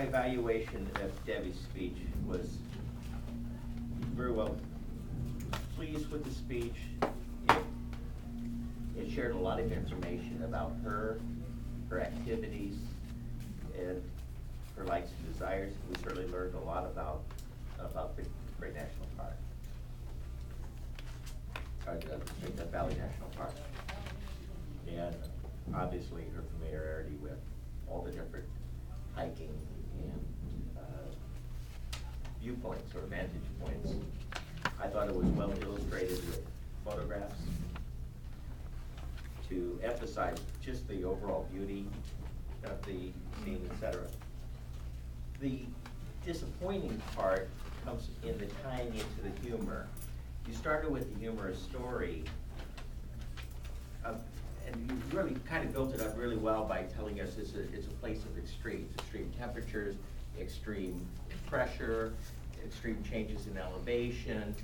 my evaluation of Debbie's speech was very well pleased with the speech. It shared a lot of information about her activities, and her likes and desires. We certainly learned a lot about the Great National Park, or the Valley National Park, and obviously her familiarity with all the different hiking and viewpoints or vantage points. I thought it was well illustrated with photographs to emphasize just the overall beauty of the scene, etc. The disappointing part comes in the tying into the humor. You started with the humorous story, and you really kind of built it up really well by telling us it's a place of extreme temperatures, extreme pressure, extreme changes in elevation,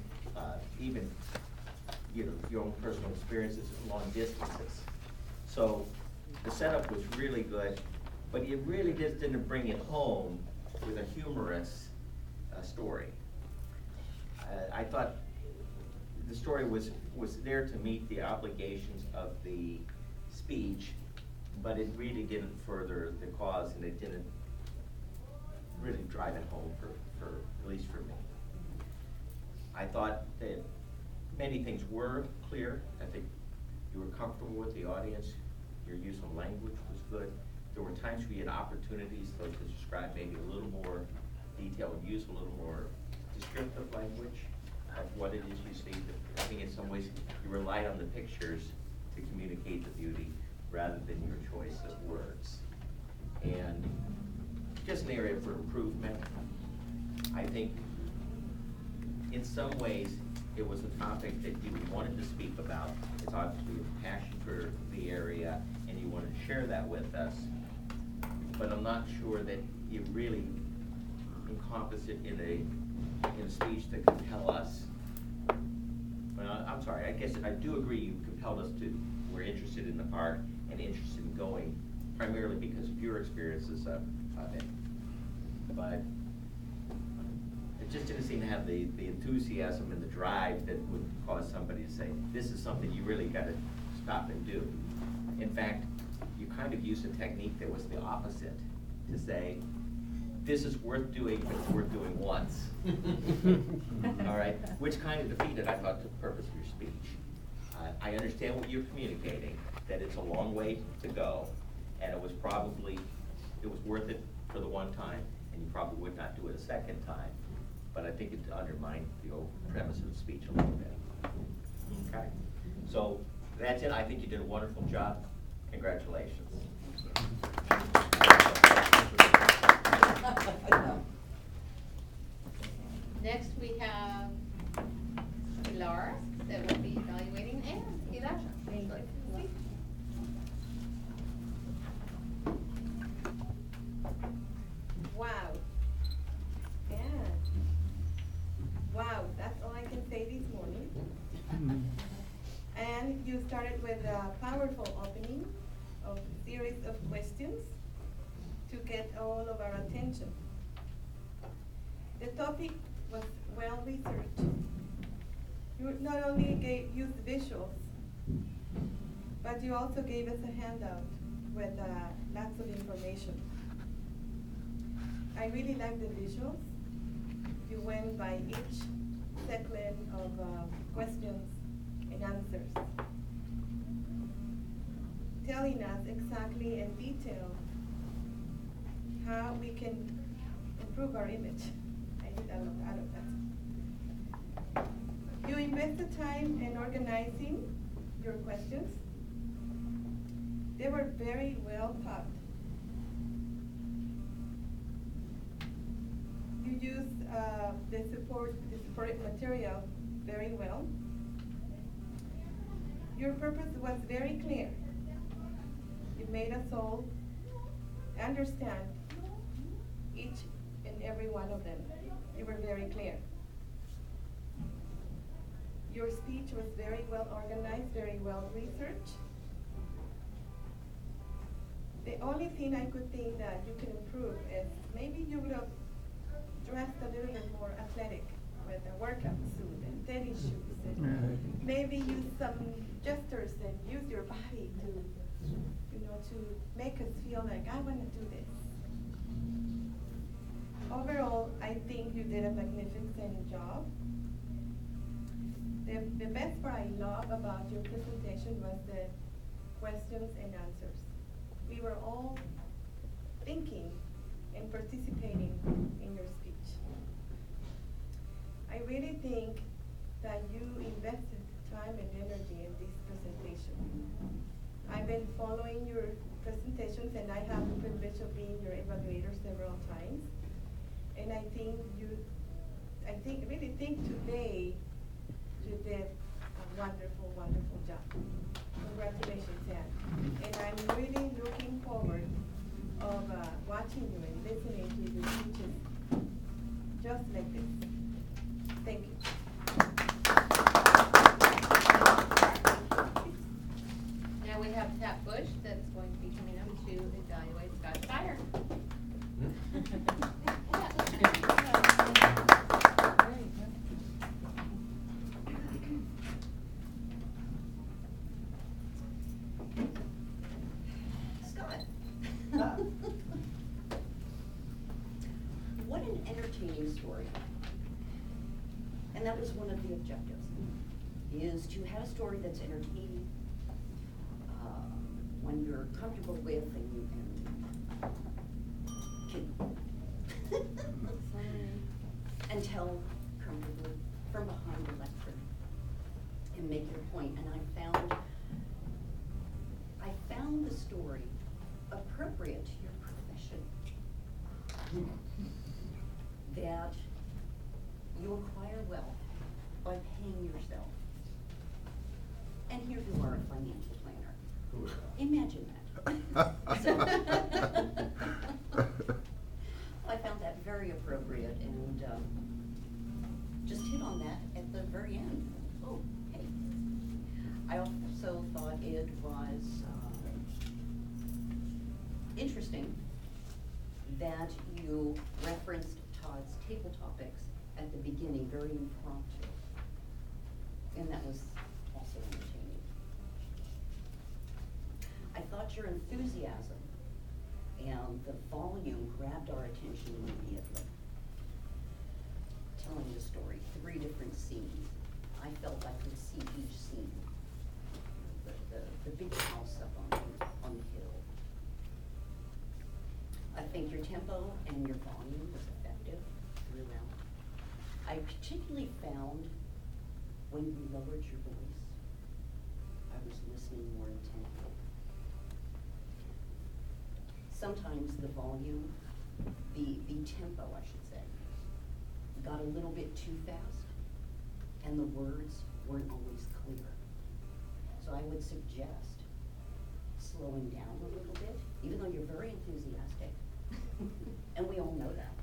even your own personal experiences at long distances. So the setup was really good, but it really just didn't bring it home with a humorous story. I thought the story was there to meet the obligations of the speech, but it really didn't further the cause, and it didn't really drive it home for at least for me. I thought that many things were clear. I think you were comfortable with the audience. Your use of language was good. There were times where you had opportunities to describe maybe a little more detail and use a little more descriptive language of what it is you see. I think in some ways you relied on the pictures to communicate the beauty rather than your choice of words. And just an area for improvement. I think in some ways it was a topic that you wanted to speak about. It's obviously a passion for the area and you wanted to share that with us. But I'm not sure that you really encompass it in a speech that compel us. Well, I'm sorry, I guess I do agree you compelled us to, we're interested in the park and interested in going, primarily because of your experiences of it. But it just didn't seem to have the enthusiasm and the drive that would cause somebody to say, this is something you really got to stop and do. In fact, you kind of used a technique that was the opposite, to say, this is worth doing, but it's worth doing once. All right, which kind of defeated, I thought, the purpose of your speech. I understand what you're communicating, that it's a long way to go, and it was worth it for the one time, and you probably would not do it a second time. But I think it undermined the whole premise of the speech a little bit. Okay, so that's it. I think you did a wonderful job. Congratulations. Next we have Pilar that will be evaluating, and Pilar. Thank you. Wow. Yeah. Wow, that's all I can say this morning. And you started with a powerful opening of a series of questions to get all of our attention. The topic was well researched. You not only used visuals, but you also gave us a handout with lots of information. I really like the visuals. You went by each segment of questions and answers, telling us exactly in detail how we can improve our image. I did a lot out of that. You invested time in organizing your questions. They were very well thought. You used the support material very well. Your purpose was very clear. You made us all understand each and every one of them. You were very clear. Your speech was very well organized, very well researched. The only thing I could think that you can improve is maybe you would have dressed a little bit more athletic with a workout suit and tennis shoes, and maybe use some gestures and use your body to, to make us feel like I want to do this. Overall, I think you did a magnificent job. The best part I love about your presentation was the questions and answers. We were all thinking and participating in your speech. I really think that you invested time and energy in this presentation. I've been following your presentations, and I have the privilege of being your evaluator several times. And I really think today you did a wonderful, wonderful job. Congratulations, Anne. And I'm really looking forward of watching you and listening to your speeches just like this. Thank you. Now we have Pat Bush that's going to be coming up to evaluate Scott Steyer. Scott. What an entertaining story. And that was one of the objectives, is to have a story that's entertaining, one you're comfortable with and tell comfortably from behind the lectern and make your point. And I found the story appropriate to your profession, that you acquire wealth by paying yourself. And here you are, a financial planner. Imagine that. I found that very appropriate, and just hit on that at the very end. Oh, hey. I also thought it was interesting that you referenced Todd's table topics at the beginning, very impromptu. And that was also entertaining. I thought your enthusiasm and the volume grabbed our attention immediately. Telling the story, 3 different scenes. I felt I could see each scene. The big house up on the hill. I think your tempo and your volume was effective throughout. I particularly found when you lowered your voice, I was listening more intently. Sometimes the volume, the tempo, I should say, got a little bit too fast, and the words weren't always clear. So I would suggest slowing down a little bit, even though you're very enthusiastic, and we all know that.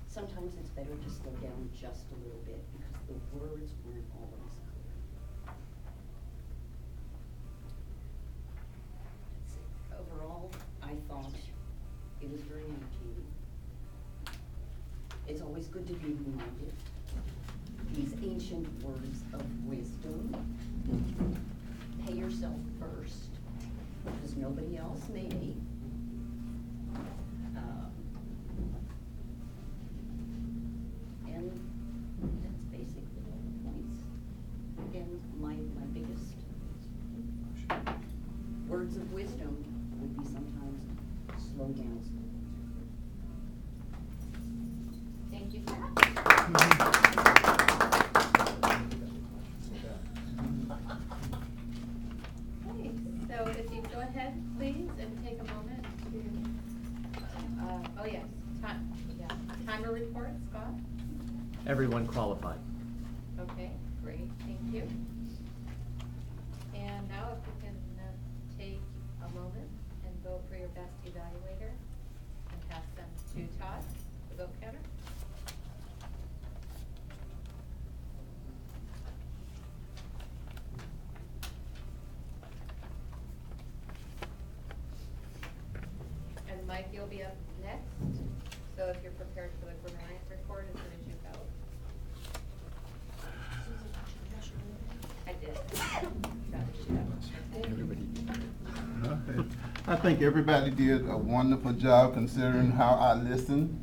Sometimes it's better to slow down just a little bit because the words weren't always clear. Let's see. Overall, I thought it was very entertaining. It's always good to be reminded these ancient words of wisdom. Pay yourself first, because nobody else may be. And that's basically all the points. Again, my biggest words of wisdom would be sometimes slow down. Thank you, Pat. Okay, so if you go ahead, please, and take a moment to, oh yes, timer report, Scott. Everyone qualified. Okay, great, thank you. And now if you can take a moment and vote for your best evaluator and pass them to Todd, the vote counter. you'll be up next, so if you're prepared for the Grinnell report as soon as you go. I did. I think everybody did a wonderful job considering how I listened.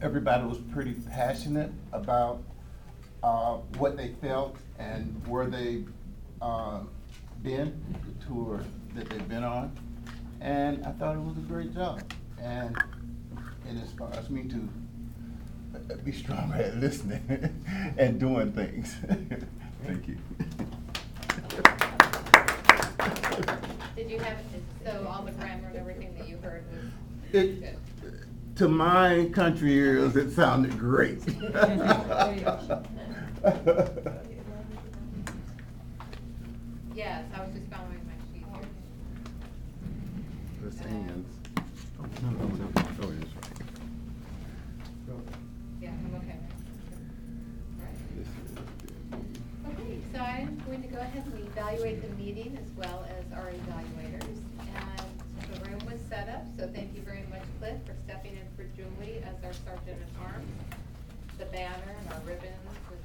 Everybody was pretty passionate about what they felt and where they been, the tour that they've been on. And I thought it was a great job. And it inspires me to be stronger at listening and doing things. Thank you. Did you have, so all the grammar and everything that you heard was It, good? to my country ears, it sounded great. Yes, I was just following my sheet here. The stands. Yeah, I'm okay. Right. Okay, so I'm going to go ahead and evaluate the meeting as well as our evaluators. And the room was set up, so thank you very much, Cliff, for stepping in for Julie as our sergeant at arms. The banner and our ribbons with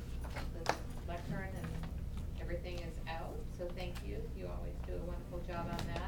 the lectern and everything is out, so thank you. You always do a wonderful job on that.